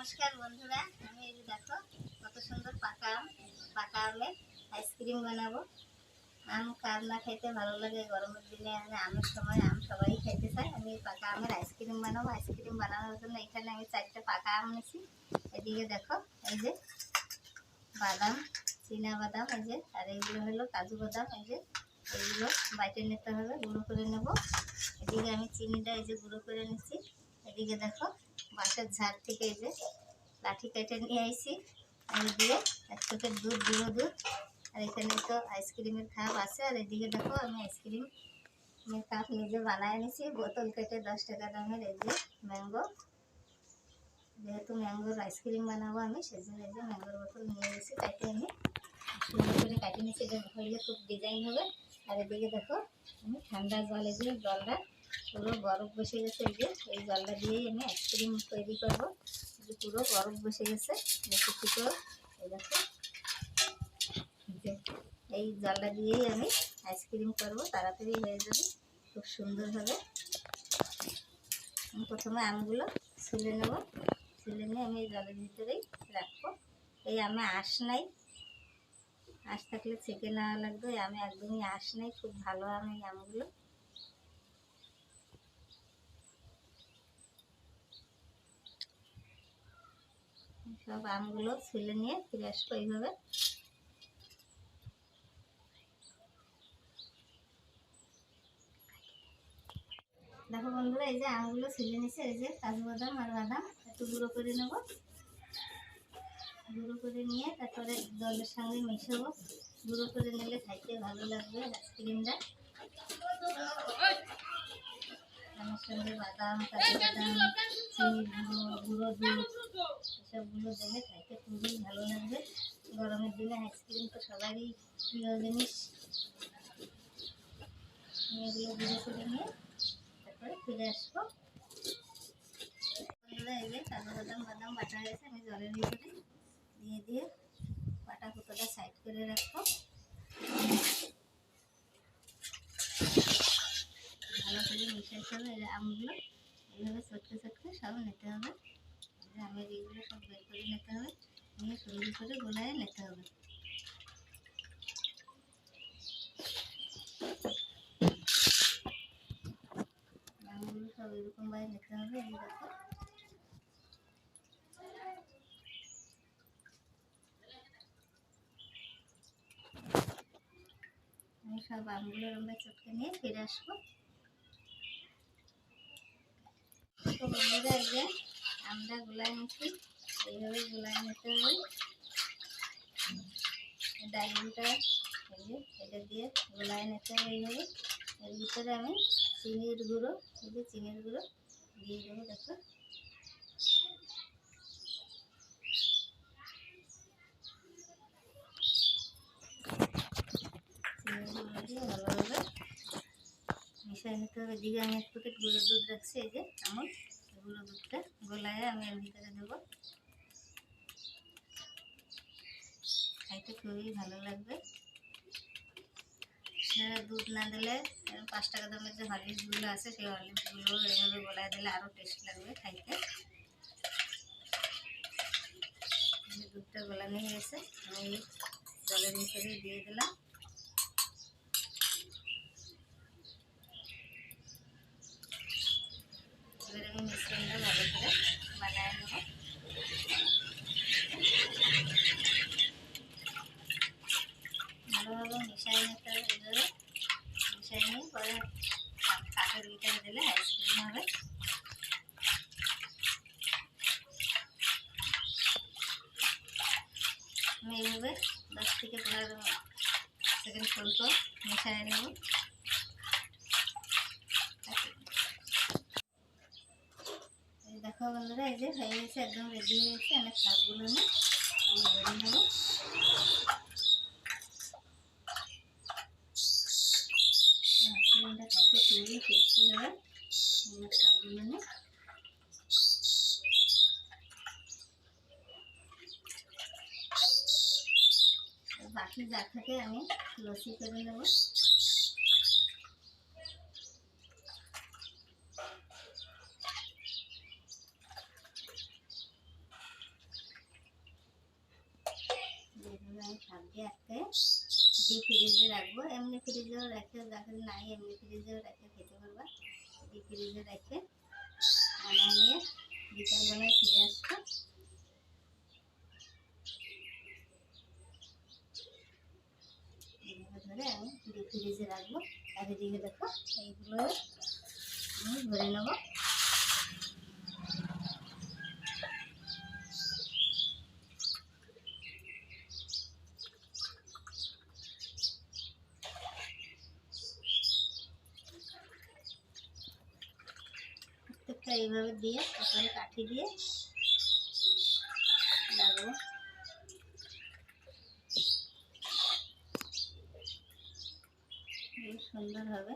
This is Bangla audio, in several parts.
নমস্কার বন্ধুরা, আমি এই যে দেখো কত সুন্দর পাকা আমের আইসক্রিম বানাবো। আম কার না খাইতে ভালো লাগে, গরমের দিনে আমের সময় আম সবাই খাইতে চায়। আমি পাকা আমের আইসক্রিম বানাবো। আইসক্রিম বানানোর জন্য এখানে আমি 4টা পাকা আম নিয়েছি। এদিকে দেখো এই যে বাদাম, চীনা বাদাম, এই যে আর এইগুলো হলো কাজু বাদাম। এই যে এইগুলো বাইটে নিতে হবে, গুঁড়ো করে নেব। এদিকে আমি চিনিটা এই যে গুঁড়ো করে নিচ্ছি। এদিকে দেখো বাঁশের ঝাড় থেকে এই যে লাঠি কেটে নিয়ে আইছি। আমি দিয়ে 1 প্যাকেট দুধ, গুঁড়ো দুধ। আর এখানে তো আইসক্রিমের কাপ আছে। আর এদিকে দেখো আমি আইসক্রিমের কাপ নিজে বানায় নিছি। বোতল কেটে 10 টাকা দামের এই যে ম্যাঙ্গো, যেহেতু ম্যাঙ্গোর আইসক্রিম বানাবো আমি, সেজন্য এই যে ম্যাঙ্গোর বোতল নিয়ে গেছি। কাটে আমি সুন্দর করে কাটে নিচ্ছি, এটা হইলে খুব ডিজাইন হবে। আর এদিকে দেখো আমি ঠান্ডা জল, এই যে জলটা পুরো বরফ বসে গেছে। এই জলটা দিয়েই আমি আইসক্রিম তৈরি করবো। পুরো বরফ বসে গেছে, দেখো ফুটো। এই দেখো এই জলটা দিয়েই আমি আইসক্রিম করবো, তাড়াতাড়ি হয়ে যাবে, খুব সুন্দর হবে। আমি প্রথমে আমগুলো ছুলে নেব। ছুলে নিয়ে আমি এই জলের ভিতরেই রাখবো। এই আমে আঁশ নাই, আঁশ থাকলে ছেঁকে নেওয়া লাগবে। আমি একদমই আঁশ নেই, খুব ভালো আম এই আমগুলো। সব আমগুলো ছুলে নিয়ে ফিরে আসবো এইভাবে। দেখো বন্ধুরা, এই যে আমগুলো ছুলে নিচ্ছে। এই যে কাজু বাদাম আর বাদাম একটু গুঁড়ো করে নেব। গুঁড়ো করে নিয়ে তারপরে জলের সঙ্গে মেশাবো। গুঁড়ো করে নিলে খাইতে ভালো লাগবে আইসক্রিমটা। আমার সঙ্গে বাদাম, কাজু বাদাম, চিনি গুঁড়ো দুধ এসবগুলো দিলে খাইতে খুবই ভালো লাগবে। গরমের দিনে আইসক্রিম তো সবারই প্রিয় জিনিস। এগুলো গুঁড়ো করে নিয়ে তারপরে ফিরে আসবো। এই যে কাজু বাদাম বাটা হয়েছে, আমি জলের ভিতরে দিয়ে বাটা কুটোটা সাইড করে রাখবো। ভালো করে মিশাইতে হবে। আমগুলো এইভাবে চটকে সব নিতে হবে। আমের এইগুলো সব বের করে নিতে হবে, নিয়ে সুন্দর করে গোলায় নিতে হবে। আমগুলো সব এরকমভাবে নিতে হবে। এই দেখো আমি সব আমগুলো আমরা চটকে নিয়ে ফিরে আসবো। তো বন্ধুরা, এই যে আমরা গোলায় নিচ্ছি, এইভাবে গোলায় নিতে হবে। ডাইলটা এই যে এটা দিয়ে গোলায় নিতে হবে এইভাবে। এর ভিতরে আমি চিনির গুঁড়ো, এই যে চিনির গুঁড়ো দিয়ে দেবো। দেখো চিনির গুঁড়ো দিয়ে ভালোভাবে মিশিয়ে নিতে হবে। এদিকে আমি 1 প্যাকেট গুঁড়ো দুধ রাখছি, এই যে আমুল গুঁড়ো দুধটা গোলায় আমি এর ভিতরে দেবো। খাইতে খুবই ভালো লাগবে। দুধ না দিলে 5 টাকা দামের যে হরলিক্সগুলো আছে, সেই হরলিক্সগুলো এইভাবে গোলায় দিলে আরও টেস্ট লাগবে খাইতে। দুধটা গোলানো হয়ে গেছে, আমি জলের ভিতরে দিয়ে দিলাম। এবার আমি মিশ্রণটা ভালো করে বানায় নেব। ভালোভাবে মিশিয়ে নিতে হবে। এইভাবে মিশিয়ে নিয়ে পরে কাঠের ভিতরে দিলে আইসক্রিম হবে। আমি এইভাবে 10 থেকে 15 সেকেন্ড পর মিশিয়ে নেব। দেখো বন্ধুরা, এই যে হয়ে গেছে, একদম রেডি হয়ে গেছে। আমি কাপগুলো নিয়ে আমি ভরে নেব। আইসক্রিমটা খাইতে খুবই টেস্টি হবে। আমার কাপগুলো নিয়ে বাকি যা থাকে আমি লস্যি করে নেব। একে একে ডিপ ফ্রিজে রাখবো। এমনি ফ্রিজেও রেখে যাদের নাই এমনি ফ্রিজেও রেখে খেতে পারবা। ডিপ ফ্রিজে রেখে বানিয়ে নিয়ে বিকালবেলায় ফিরে আসবো। এইভাবে ধরে আমি ডিপ ফ্রিজে রাখবো। আর এদিকে দেখো এইগুলো আমি ভরে নেবো। প্রত্যেকটা এইভাবে দিয়ে তারপরে কাঠি দিয়ে রাখবো। বেশ সুন্দর হবে।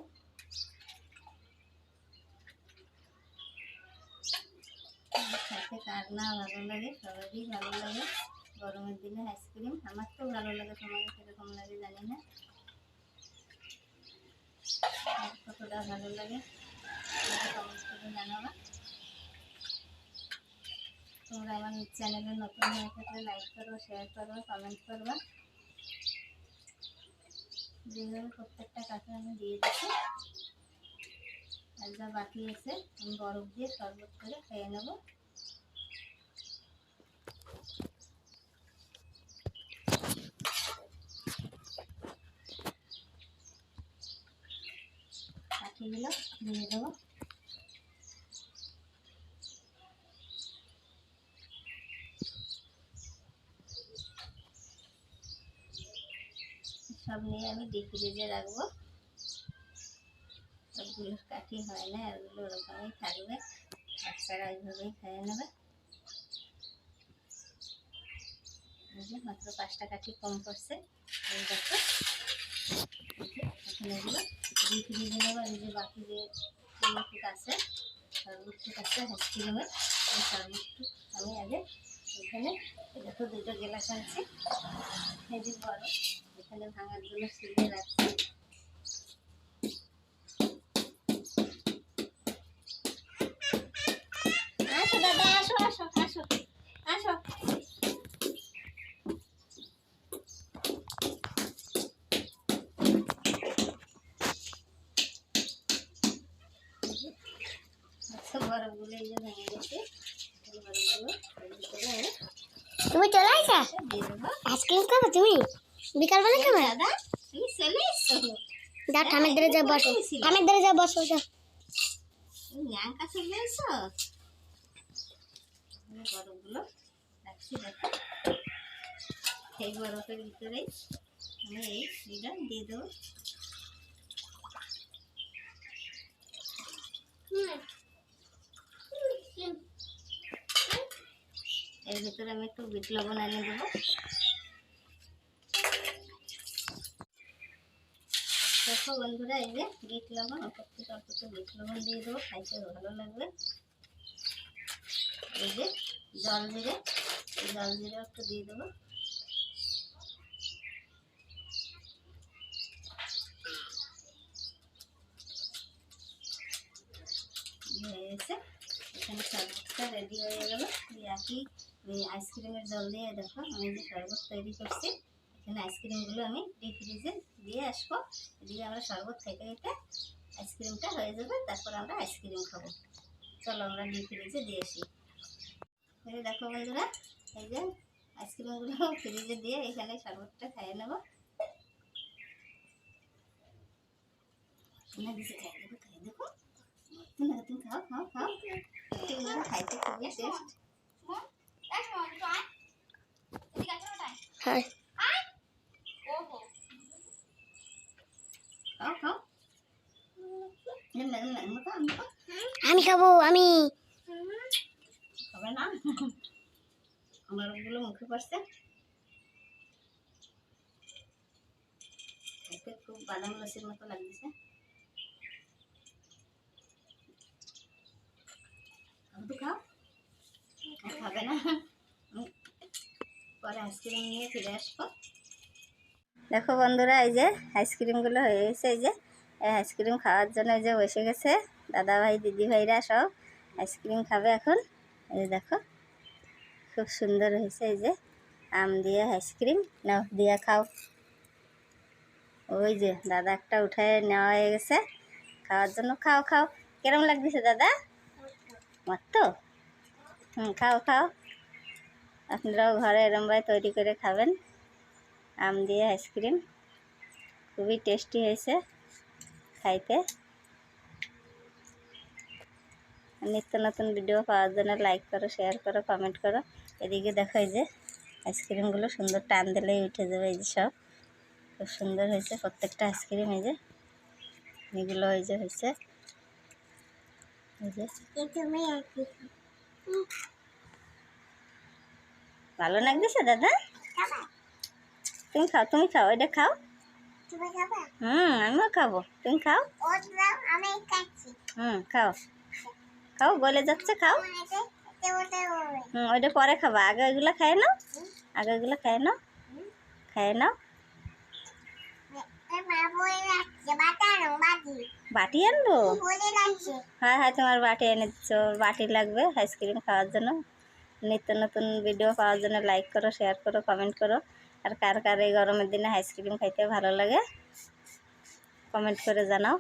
খেতে কার না ভালো লাগে, সবারই ভালো লাগে গরমের দিনে আইসক্রিম। আমার তো ভালো লাগে, তোমাদের কীরকম লাগে জানি না, আর কতটা ভালো লাগে কমেন্ট করে জানাবা। তোমরা আমার চ্যানেলে নতুন হয়ে থাকলে লাইক করো, শেয়ার করো, কমেন্ট করবা। যেভাবে প্রত্যেকটা কাঠে আমি দিয়ে দিচ্ছি। আর যা বাকি আছে আমি বরফ দিয়ে শরবত করে খেয়ে নেবো। কাঠিগুলো দিয়ে দেবো। সব নিয়ে আমি ডিপ ফ্রিজে রাখবো। সবগুলো কাঠি হয় না, এগুলো ওরকমই থাকবে, বাচ্চারা এইভাবেই খেয়ে নেবে। মাত্র 5টা কাঠি কম পড়ছে। এই দেখো এখন এগুলো ডিপ ফ্রিজে নেবো। এই যে বাকি যে টুক আছে, শরবতটুক আছে আইসক্রিমের, এই শরবতটুক আমি আগে এখানে দেখো 2টা গ্লাস আনছি, এই যে বড়, এখানে ভাঙার জন্য সিলে রাখছি। আসো দাদা, আসো আসো আসো আসো। বরফগুলো এই যে ভেঙে গেছে, বরফগুলো তুমি চলে আসা আইসক্রিম খাবো? তুমি বিকালবেলা খাবে? দাদা তুমি চলে এসছো? যাও ঠামের ধরে যা বসো, ঠামের ধরে যা বসো। যাও ন্যাংকা চলে এসো। বরফগুলো রাখছি দেখো, এই বরফের ভিতরে আমি এইটা দিয়ে দেবো। এর ভিতরে আমি একটু বিট লবণ এনে দেবো। দেখো বন্ধুরা, এই যে বিট লবণ, অল্প একটু বিট লবণ দিয়ে দেবো, খাইতে ভালো লাগবে। এই যে জল জিরে, এই জল জিরে একটু দিয়ে দেবো। হয়ে গেছে, এখানে শরবতটা রেডি হয়ে গেল। একই আইসক্রিমের জল দিয়ে দেখো আমি যে শরবত তৈরি করছি। এখানে আইসক্রিমগুলো আমি ডিপ ফ্রিজে দিয়ে আসবো। এদিকে আমরা শরবত খেতে খেতে আইসক্রিমটা হয়ে যাবে, তারপর আমরা আইসক্রিম খাবো। চলো আমরা ডিপ ফ্রিজে দিয়ে আসি। এই দেখো বন্ধুরা, এই যে আইসক্রিমগুলো ফ্রিজে দিয়ে এখানে শরবতটা খাইয়ে নেবো। দেখো তুমি খাও খাও খাও, খাইতে খুবই টেস্ট। হ্যাঁ খাও খাও, আমি খাবো। আমি খাবে না? আমার ওগুলো মুখে পড়ছে, খেতে খুব বাদাম লস্যির মতো লাগছে। খাও, খাবে না? পরে আইসক্রিম নিয়ে ফিরে আসবো। দেখো বন্ধুরা, এই যে আইসক্রিমগুলো হয়ে গেছে। এই যে আইসক্রিম খাওয়ার জন্য এই যে বসে গেছে দাদা ভাই দিদি ভাইরা, সব আইসক্রিম খাবে এখন। এই দেখো খুব সুন্দর হয়েছে। এই যে আম দিয়ে আইসক্রিম নাও দিয়া খাও। ওই যে দাদা একটা উঠায় নেওয়া হয়ে গেছে খাওয়ার জন্য। খাও খাও, কেরম লাগতেছে দাদা? মতো। খাও খাও, আপনারাও ঘরে এরমভাবে তৈরি করে খাবেন আম দিয়ে আইসক্রিম। খুবই টেস্টি হয়েছে খাইতে। নিত্য নতুন ভিডিও পাওয়ার জন্য লাইক করো, শেয়ার করো, কমেন্ট করো। এদিকে দেখো এই যে আইসক্রিমগুলো সুন্দর টান দিলেই উঠে যাবে। এই যে সব খুব সুন্দর হয়েছে প্রত্যেকটা আইসক্রিম। এই যে এগুলো এই যে হয়েছে, এই যে ভালো লাগতেছে দাদা? তুমি খাও, তুমি খাও, এটা খাও। আমিও খাবো, তুমি খাও। খাও খাও, গলে যাচ্ছে, খাও। ওইটা পরে খাবা, আগে ওইগুলো খায় নাও, আগে ওইগুলো খায় নাও, খায় নাও। বাটি আনবো? হ্যাঁ হ্যাঁ, তোমার বাটি এনে দিচ্ছ। বাটি লাগবে আইসক্রিম খাওয়ার জন্য। নিত্য নতুন ভিডিও পাওয়ার জন্য লাইক করো, শেয়ার করো, কমেন্ট করো। আর কার কার এই গরমের দিনে আইসক্রিম খাইতে ভালো লাগে কমেন্ট করে জানাও।